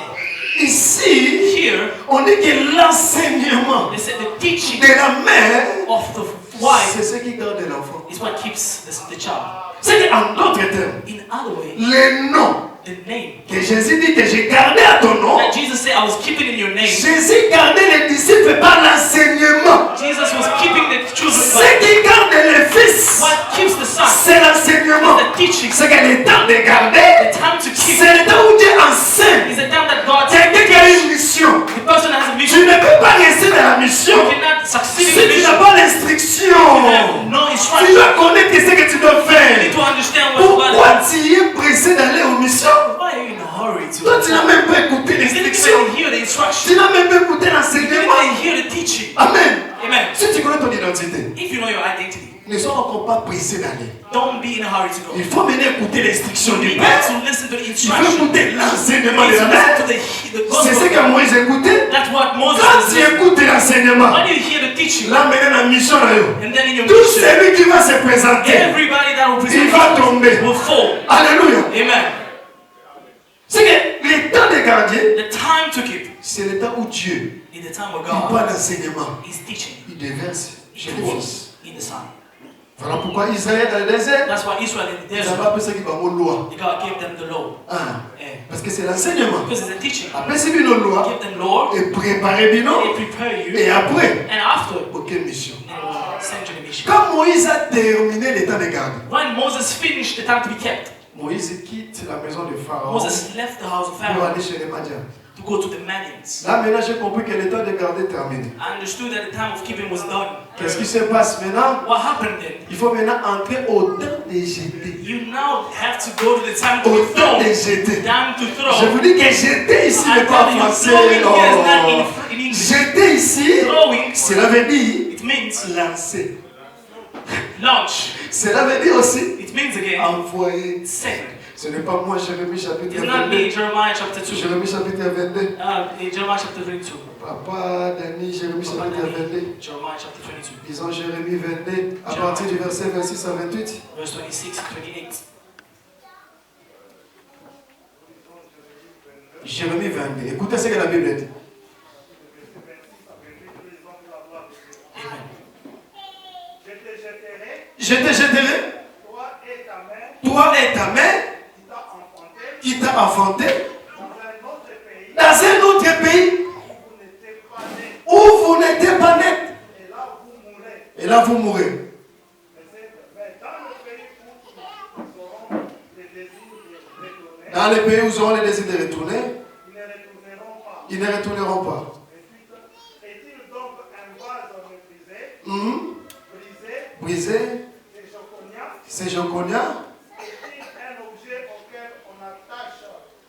Ici, here, on dit que l'enseignement they said the teaching de la mère, of the wife c'est ce qui garde l'enfant. is what keeps the child. C'est en d'autres termes, In other way, les noms the name. que Jésus dit que j'ai gardé à ton nom, That Jesus said, I was keeping in your name. Jésus gardait les disciples par l'enseignement. Jesus was keeping the children. Ce But qui garde les fils, what keeps the son? c'est l'enseignement. The teaching. C'est que le temps de garder, The time to keep c'est le temps où Dieu enseigne. is the time that God. Quelqu'un qui a une mission, The person has a tu mission. ne peux pas rester dans la mission You cannot succeed si in the tu mission. n'as pas l'instruction. You have no Tu instruction. dois connaître ce que tu dois You faire. need to understand what God Pourquoi wants. tu es pressé d'aller aux missions? Why are you in a hurry to? Toi, tu n'as même pas écouté You didn't l'instruction. even hear the instruction. Tu n'as même pas écouté You didn't l'enseignement. even hear the teaching. Amen. Amen. Si tu connais ton identité, If you know your identity, ne sois encore pas pressé d'aller. don't be in a hurry to go. Il faut venir écouter l'instruction You du need Père. to listen to the Il faut instruction. écouter l'enseignement You de need la to listen to mère. the C'est ce gospel. que Moïse écoutait. That's what Moses Quand was tu listening. écoutes l'enseignement, When you hear the teaching, là maintenant la mission là, yo. and then in your Tout mission, celui qui va se présenter, everybody that will il present va tomber. will fall. Alléluia. Amen. C'est que le temps de garder, The time to keep c'est le temps où Dieu, is the time of il God prend l'enseignement, is teaching. il déverse chez les fils. In the sun. Voilà pourquoi Israël dans le désert, That's why Israel in the ils desert, n'avaient pas appelé ça qui va avoir loi. God gave them the law. Ah, Eh. parce que c'est l'enseignement. Because it's a teaching. Après, c'est une loi, Give them law, et préparer bien, they prepare you, et après, and after, aucune mission. they will send you the mission. Quand Moïse a terminé le temps de garder, When Moses finished the time to be kept, Moïse quitte la maison de Pharaon Moses left the house of pour Pharaoh aller chez les Madians. to go to the Madians. Là, maintenant, j'ai compris que le temps de garder est terminé. I understood that the time of keeping was done. Qu'est-ce qui se passe maintenant? What happened then? Il faut maintenant entrer au temps de jeter. You now have to go to the time to Au be temps de thrown. jeter. Time to Je throw. vous dis que jeter ici n'est I'm pas telling you, français. throwing here is not Oh. in English. Jeter ici, Throwing, cela veut dire it means lancer. launch. Cela veut dire aussi It means again, envoyer. send. Ce n'est pas moi, Jérémie chapitre It's not 22. me, Jeremiah chapter 2. Jérémie chapitre 22. Jeremiah chapter 22. Papa, Dani, Jérémie Papa chapitre Dani, 22. Jeremiah chapter 22. Disons Jérémie 22, à partir du verset 26 à 28. Verse 26 to 28. Jérémie 22. Écoutez ce que la Bible dit. Amen. Je te jetterai, Je te jeterai, toi et ta mère, toi et ta mère, qui t'a enfanté, qui t'a enfanté, dans un autre pays dans un autre pays où vous n'étiez pas né, où vous n'étiez pas net. et là vous mourrez. Et là, vous mourrez. Mais dans le pays où ils auront le désir de retourner, Dans les pays où ils auront le désir de retourner, ils ne retourneront pas. ils ne retourneront pas. Est-il donc un vase méprisé, Hum, brisé, Brisé, c'est Joconia? c'est Joconia. Est-il un objet auquel on n'attache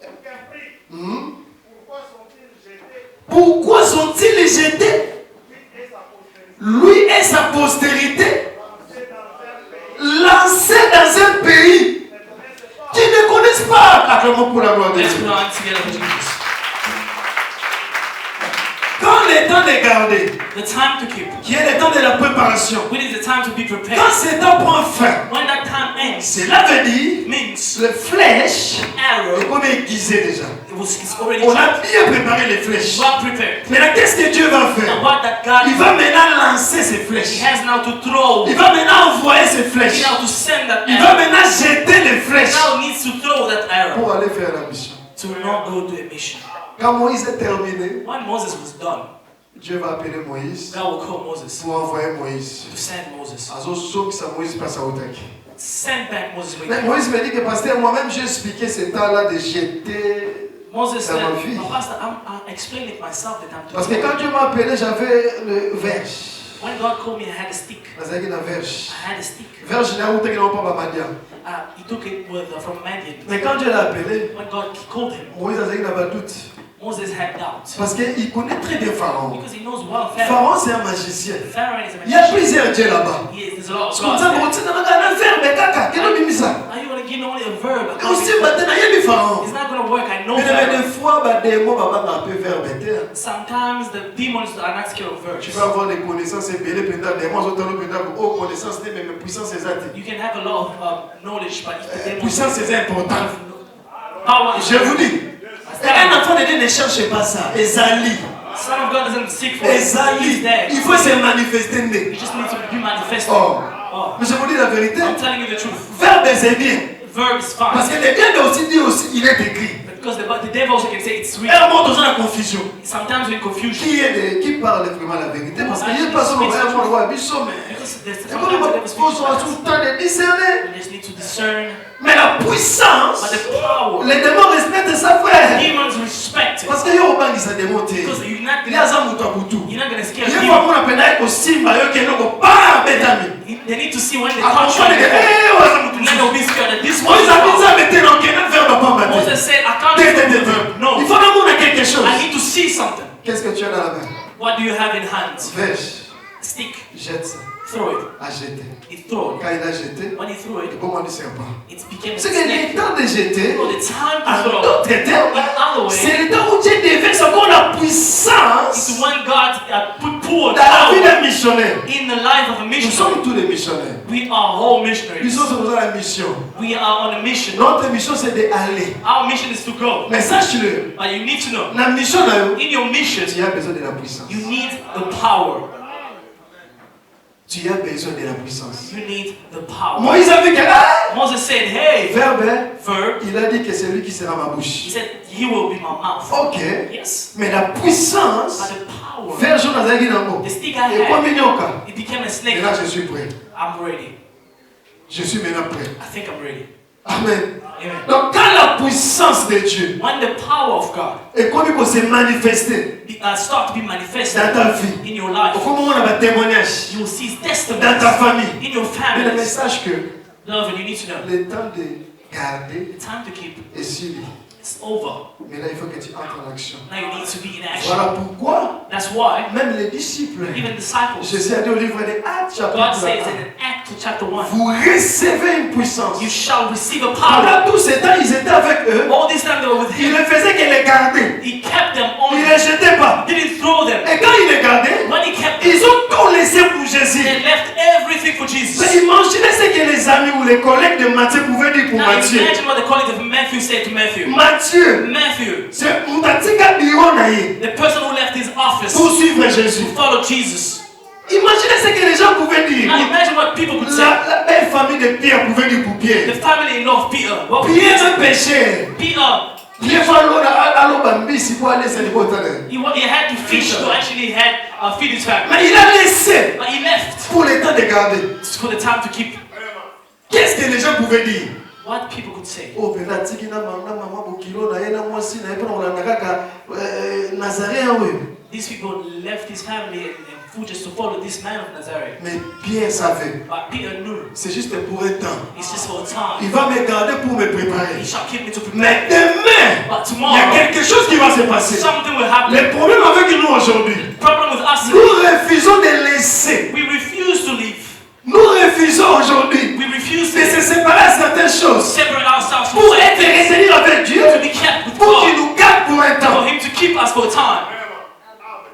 aucun prix? Hum. Pourquoi sont-ils jetés? Pourquoi sont-ils jetés? Lui et sa postérité, Lui et sa postérité, lancés dans un pays lancés dans un pays ne connaissent pas. qui ne connaissent pas. Acclamons pour la gloire de Let's Dieu. put our hands together for Jesus. Quand le temps de garder, The time to keep. qui est le temps de la préparation, When is the time to be quand prepared? ce temps prend fin, When that time ends, cela veut dire means le flèche arrow est comme aiguisé déjà. It's already On a charged. bien préparé les flèches. Well prepared. Maintenant, qu'est-ce que Dieu va Now faire? what that God Il va maintenant lancer ses He flèches. has now to throw. Il va maintenant envoyer ses He flèches. now to send that Il va arrow. maintenant jeter les He flèches now needs to throw that arrow pour aller faire la mission. to not go to a mission. Quand Moïse est terminé, When Moses was done, Dieu va appeler Moïse God will call Moses pour envoyer Moïse. to send Moses. Ça Moïse passe à Otaki. Send back Moses. Mais Moïse me dit que pasteur, moi-même j'ai expliqué ce temps-là de jeter. Moses said, ma fille. "Oh, Pastor, I'm explaining it myself that I'm Parce que doing. quand Dieu m'a appelé, j'avais le verge. When God called me, I had a stick. Nazaki na verge. I had a stick. Verge n'a pas été pas Madia. He took it from Madian. Mais quand Dieu l'a appelé, When God called him, Moïse Nazaki n'a pas doute. Moses had doubts Parce qu'il connaît très bien Pharaon. because he knows well Pharaoh. Pharaon c'est un magicien. Pharaoh is a Il y a magician. plusieurs dieux là-bas. There's a lot of C'est comme ça gods. qu'on tient dans un verbe, kaka. Quel est le ça? Are you going to give me only a verb? Aussi maintenant, il y a des Pharaon. It's not going to work. I know Mais Pharaoh. des fois, des mots, un peu verbe. Sometimes the demons are not scared of Tu verbs. vas avoir des connaissances et des mots, oh, connaissances, mais puissance c'est ça. You can have a lot of knowledge, but if the demons Puissance c'est important. power, Je vous dis, un enfant de Dieu ne cherche pas ça. Ezali. Son of God doesn't seek for it. He's Ezali. there. Il faut se manifester. You just need to be manifested. Oh. Oh. Mais je vous dis la vérité. I'm telling you the truth. Verbe c'est bien. Verb is fine. Parce que les biens de aussi dit aussi, il est écrit. Because the devil also can say it's sweet. Elle montre dans la confusion. Sometimes we're in confusion. Qui parle vraiment la vérité? Parce qu'il n'y a pas son vraiment le roi Bichon, mais. Because there's Et sometimes the devil il faut speaks tout to le temps de discerner. us. We just need to discern. Mais la puissance, But the power, les démons respectent sa frère. demons respect it. Parce que yo bangi sa démonté. Because you're not Il y a ça mutu akutu. you're not gonna scare Il y a people. pas qu'on appelle avec simba yo ke noko pa betami. They need to see when they Avant touch on you. est eh wa mutu. And then they'll be scared that this one Moïse is a dit wrong. ça mettez dans quel verbe pas battre. Moses said, I can't do it. No, Il faut que on a quelque chose. I need to see something. Qu'est-ce que tu as dans la main? What do you have in hands? Verge. Stick. Jette ça. Throw it. A jeter. He threw it. Quand il a jeté, When he threw it, comment du serpent. it became a C'est que snake. le temps de jeter, So the time en to throw. d'autres termes, In other way, c'est le temps où Dieu déverse encore la it's puissance when God poured dans la vie power d'un missionnaire. in the life of a Nous missionary. sommes tous des missionnaires. We are all Nous missionaries. sommes dans la mission. We are on a mission. Notre mission c'est d'aller. Our mission is to go. Mais sache-le, But you need to know, la mission là, in your mission, tu as besoin de la puissance. you need the power. Tu as besoin de la puissance. You need the power. Moïse a vu que Moses said, hey, verbe, verb. il a dit que c'est lui qui sera ma He bouche. said, he will be my mouth. Ok. Yes. Mais la puissance, But the power, verge on a dit dans the stick I Et quoi had, minyoka? it became a snake. Maintenant je suis prêt. I'm ready. Je suis maintenant prêt. I think I'm ready. Amen. Amen. Donc quand la puissance de Dieu When the power of God est comme il faut se manifester start to be manifested dans ta vie, in your life, au moment où on a un témoignage you will see dans testimonies ta famille. in your Mais le families. message que Love, and you need to know, le temps de garder the time to keep est sur lui. is over. Mais là il faut que tu entres en action. Now you need to be in action. Voilà pourquoi That's why même les disciples, even disciples, je sais au livre des Actes God chapitre says 1, in Acts chapter 1, vous recevez une puissance. you shall receive a power. Pendant tout ce temps, ils étaient avec eux. All this time they were with Ils him. ne faisaient que les garder. He kept them Ils on. ne les jetaient pas. Didn't throw them. Et quand ils les gardaient, When he kept them, ils ont tout laissé pour Jésus. they left everything for Jesus. Mais imaginez ce que les amis ou les collègues de Matthieu pouvaient dire pour Now Matthieu. imagine what the colleagues of Matthew said to Matthew. Mathieu, Matthew, c'est Mutatika Bironaye the person who left his office pour suivre Jésus. to follow Jesus. Imaginez ce que les gens pouvaient dire. Now imagine what people could say. La belle famille de Pierre pouvait dire pour The Pierre. family-in-law of Peter. What would Pierre Peter est péché. Peter, Pierre faut aller bambisi pour aller se libérer. he had to fish to actually feed his family. Mais il a laissé But he left pour le temps de garder. for the time to keep. Qu'est-ce que les gens pouvaient dire? What people could say. Oh, pena tiki na mama bokilo na ye na mwasi na ye pona olanda kaka Nazaréen oyo. These people left his family and food just to follow this man of Nazareth. Mais Pierre savait, But Peter knew c'est juste pour un temps. it's just for a time. Il va me garder pour me He préparer. shall keep me to Mais prepare. demain, But il y a tomorrow, quelque chose qui va se passer. something will happen. Le problème avec nous aujourd'hui, The problem with us, nous refusons de laisser. we refuse to leave. Nous refusons aujourd'hui We refuse de se to séparer à certaines choses separate ourselves from pour être certain things, retenir avec Dieu, to be kept with pour qu'il God, nous garde pour un for temps. Him to keep us for a time.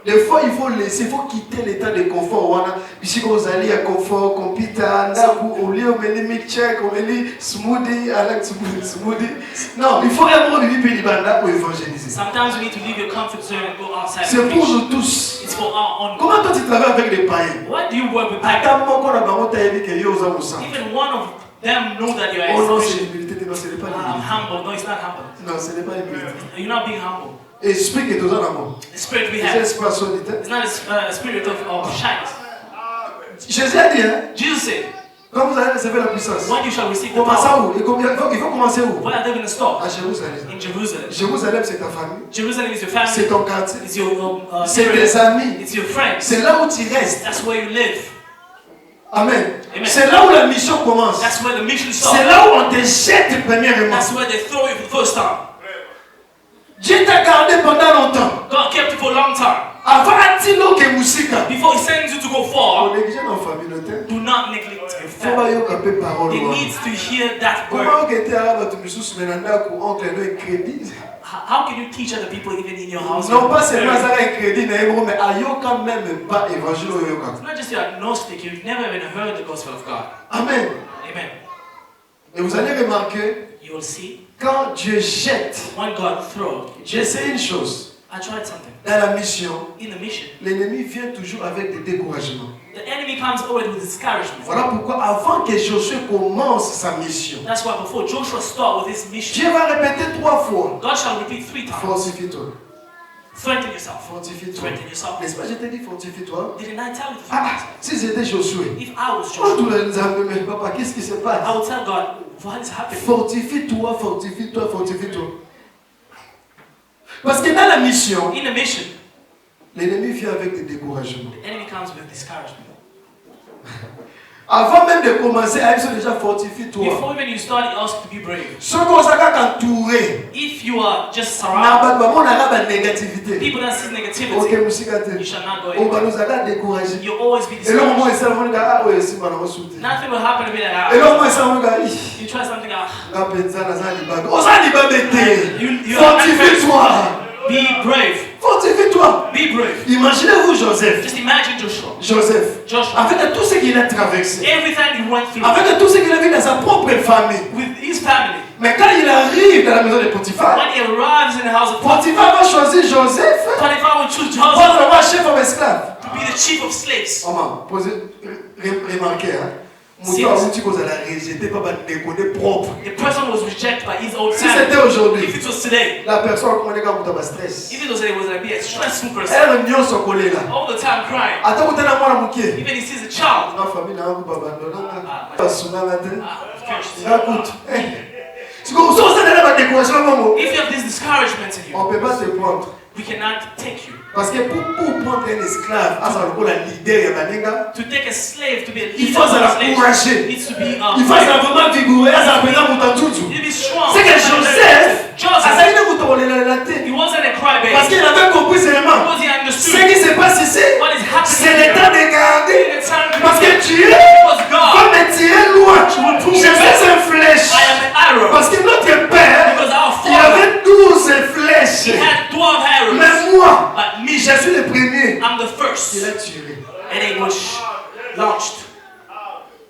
Des fois, il faut laisser, il faut quitter l'état de confort. Wana, ici, quand vous allez à confort, compita, ndaku, au lieu, on met les milkshakes, on met les smoothies, Alex smoothie. Non, il faut vraiment vivre pays libanda pour évangéliser. Sometimes you need to leave your comfort zone and go outside. C'est pour nous tous. It's for our own. Comment toi tu travailles avec les païens? Why do you work with people? Attends, moi, quand on a vraiment taillé que yo aux amours. Even one of them know that you are Oh non, c'est exhausted. l'humilité. Non, ce n'est pas I'm l'humilité. humble. No, it's not humble. Non, ce n'est pas l'humilité. You're not being humble. Esprit que tous en amour. The spirit we C'est have, espace solitaire. it's not a spirit of shyness. Jésus a dit, hein, Jesus said, quand vous allez recevoir la puissance, when you shall receive the commencez power, où? Il faut commencer où? where are they going to start? À Jérusalem. In Jerusalem. Jérusalem, c'est ta famille, Jerusalem is your c'est family, ton quartier, it's your c'est tes area, amis, it's your friends. c'est là où tu restes. That's where you live. Amen. Amen. C'est là où la mission commence. That's where the mission C'est starts. là où on te jette premièrement. That's where they throw you for the first time. Dieu t'a gardé pendant longtemps. God kept you for a long time. Avant Atilo que musika. Before He sends you to go On far, néglige dans la famille notaire. do not neglect your Faut family. pas y avoir parole. They need to hear that word. Comment que tu as tu me sous menanda ku oncle no crédit. How can you teach other people even in your house? Non pas seulement ça un crédit na hébreu mais ayo quand même pas évangile yoka. It's not just you're agnostic, you've never even heard the gospel of God. Amen. Amen. Et vous allez remarquer You will see quand Dieu jette, when God throws. j'essaie une chose. I tried something. Dans la mission, In the mission, l'ennemi vient toujours avec des découragements. the enemy comes always with discouragement. Voilà pourquoi avant que Josué commence sa mission, That's why before Joshua start with his mission, Dieu va répéter 3 fois. God shall repeat 3 times. Fortifie-toi. Strengthen yourself. Fortifie-toi. Strengthen yourself. N'est-ce pas, je t'ai dit fortifie-toi. Didn't I tell you to Ah, si c'était Josué. If I was Oh, Joshua, tout le monde mais papa, qu'est-ce qui se passe? I would tell God, what is happening? Fortifie-toi, fortifie-toi, fortifie-toi. Parce que dans la mission, In the mission, l'ennemi vient avec des découragements. the enemy comes with discouragement. Avant même de commencer, ils sont déjà fortifie-toi. Before even you start, he asks you to be brave. Ce qu'on s'est entouré, If you are just on surrounded, a la négativité. people that see negativity, Ok, musikate. you shall not go On in. va nous avoir découragé. You'll always be Et là, au moins, discouraged. ça va nous dire, ah oui, si, on va sauter. Nothing will happen to be like Et là, au that. moins, ça va nous dire, You try something out. Fortifie-toi. Be brave. Fortifie-toi. Be brave. Imaginez-vous Joseph. Just imagine Joshua. Joshua. Avec tout ce qu'il a traversé. Everything he went through Avec tout ce qu'il a vu dans sa propre famille. with his family. Mais quand il arrive dans la maison de Potiphar, When he arrives in the house of Potiphar, Potiphar va choisir Joseph Potiphar will choose pour Joseph avoir chef of esclave. to be the chief of slaves. On m'a posé, remarqué, hein. Si- Mouton a dit qu'on allait rejeter, pas déconner propre. The person was rejected by his own Si c'était family. aujourd'hui, If it was today, la personne comment les gars vous stress. even though it was like be a stressful person, Elle n'y a son collègue là. all the time crying. Attends, vous êtes là moi la mouquet. Even he sees a child. La famille n'a pas abandonné. Ah, Pas souvent matin. Cursed. Écoute. Si vous avez la décoration, maman, If you have this discouragement in you, on ne peut pas te prendre. we cannot take you. Parce que pour prendre un esclave, à ça le leader, To take a slave to be a il leader faut of se a la slave courager. needs to be Il faut ça vraiment vigoureux, ça vraiment mouton tout. you need to be strong. C'est que Joseph, Joseph, ça y est, vous tombez la tête. he wasn't a crybaby. Parce qu'il avait compris seulement. Because he Ce understood qui se passe ici, what is c'est happening le temps de garder. in the time Parce que Dieu because God, va me tirer loin. Je fais une flèche. I am an arrow. Parce que notre père, Because our il father, avait 12 he flèches. had 12 arrows. Mais moi, But me, je suis le premier. I'm the Il first. a tiré. And it was launched.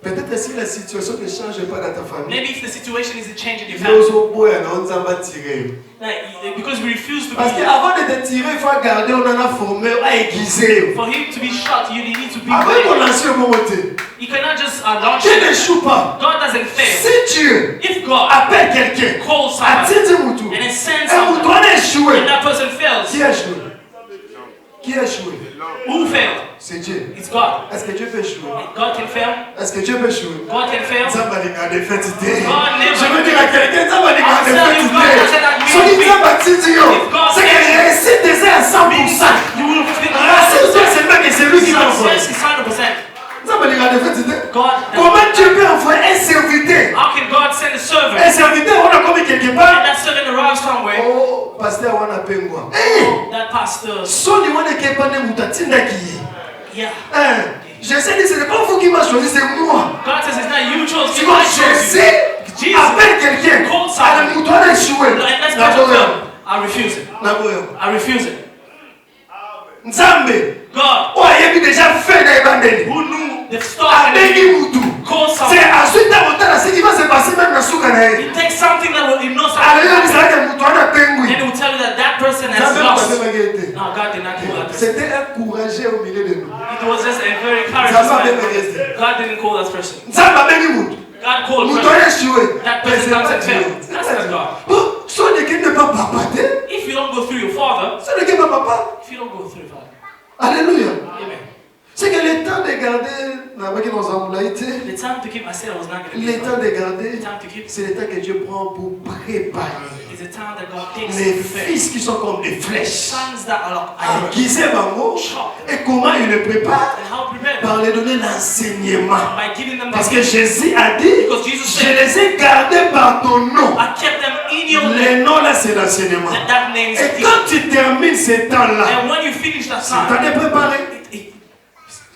Peut-être si la situation ne change pas dans ta famille, Maybe if the situation isn't changing in your il family, va tirer. like, because we refuse to Parce be, qu'avant de te tirer, il faut garder, on en a formé, à aiguiser. for him to be shot, you need to be Avant ready. qu'on lance au moment, You cannot just launch Dieu it. n'échoue pas. God doesn't fail. Si Dieu If God appelle quelqu'un calls à someone titre moutou, and then sends un mouton someone a échoué. and that person fails, Qui a échoué? Qui a échoué? who failed? C'est Dieu. It's God. Est-ce que Dieu peut échouer? And God can fail. Est-ce que Dieu peut échouer? God can fail. Nzamba linga défaite idée. God never- Je veux dire à quelqu'un, Nzamba linga I'll tell défaite you, God idée. doesn't agree Ce qui with me. Nzamba titi yo, If God c'est que says- réussite des à 100%. You will feel Rassure toi seulement que c'est lui qui t'envoie. success is 100%. Nzamba linga défaite idée. God. Comment Dieu peut envoyer un serviteur? How can God send a servant? Un serviteur, on a commis quelque And part. that servant arrives somewhere. Oh, pasteur, on a pengwa. That pastor. Soni wana kepane mutatinda qui. Yeah. J'essaie de dire, ce n'est pas vous qui m'avez choisi, c'est moi. God says it's not you chose Tu me. vois, I chose you. Jésus Jesus. appelle quelqu'un. Call someone. Alors, mouton a échoué. And let's N'abord go. I refuse it. N'abord I refuse it. Nzambe. God, Oh, il y a déjà fait des bandits. who knew the start and the Abeni beginning, Moutou. called C'est someone. ensuite à ce qui va se passer même dans Soukanaï. He takes something that will, he knows Alléluia, something, ça va être Moutou, on a and pengui. he will tell you that that person has Nzambe lost. m'a été. No, God did not call that person. C'était un courageux au milieu de nous. It was just a very courageous Nzambe man. m'a God didn't call that person. Nzambe abeni Moutou. God called Moutou person. a échoué. That Mais person c'est comes pas and Dieu. fails. That's not God. Bon, son équipe ne peut pas papater. If you don't go through your father, Son équipe ne peut pas. if you don't go through your father, Alléluia. amen. C'est que le temps de garder, The time to keep, I said I was not going to le keep. temps de The garder, time to keep c'est le temps que Dieu prend pour préparer is the time that God takes les to prepare. fils qui sont comme des flèches. Sons that are like Aiguiser Bango. Et comment il le prépare? and how prepare them? Par leur donner l'enseignement. By giving them Parce the que Jésus a dit, because Jesus je said, les ai gardés par ton nom. I kept them in your name. Le nom là, c'est l'enseignement. That name is Et teaching. quand tu termines ce temps-là, And when you finish that c'est le temps time, de préparer. it-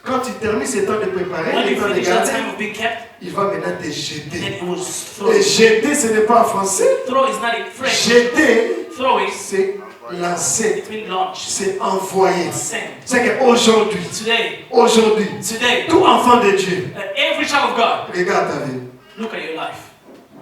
Quand tu termines ce temps de préparer, when le you temps de finish that garder, time of being kept, il va maintenant te then jeter. it will throw. Et jeter, ce n'est pas en français. Throw is not in French. Jeter, Throw is c'est lancer, it means launch, c'est envoyer. send. C'est qu'aujourd'hui, Today, today, tout enfant de Dieu, every child of God, regarde ta vie. look at your life.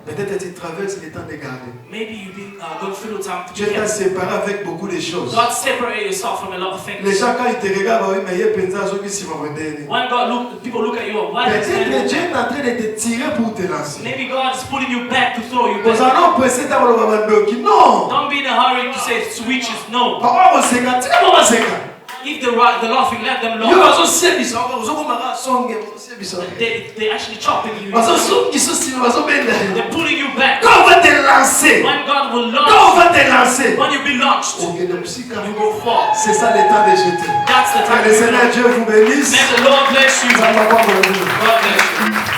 Peut-être que tu traverses les temps de garder. Maybe you've been going through time to Dieu be t'a kept. séparé avec beaucoup de choses. God separated yourself from a lot of Les things. gens, quand ils te regardent, oui, mais il y a pensé à ceux qui s'y vont donner. When God look, people look at you, why is Peut-être que Dieu that? est en train de te tirer pour te lancer. Maybe God is pulling you back to throw you Parce back. que non, pressé d'avoir le moment de non. Don't be in a hurry to say switches. No. Papa, on s'est gâté, on va se gâter. If the laughing, let them Yo, laugh. bazo sie biso, bazo komaka songe, bazo sie biso. They actually chopping you. Bazo so biso si bazo benda. They're pulling you back. Quand on va te lancer, When God will quand launch, on va te lancer, when you be launched, ok, de musika. you will fall. C'est ça le temps de jeter. That's the Que time. le Seigneur Dieu vous bénisse. May the Lord bless you. Ça va pas pour vous. God bless you.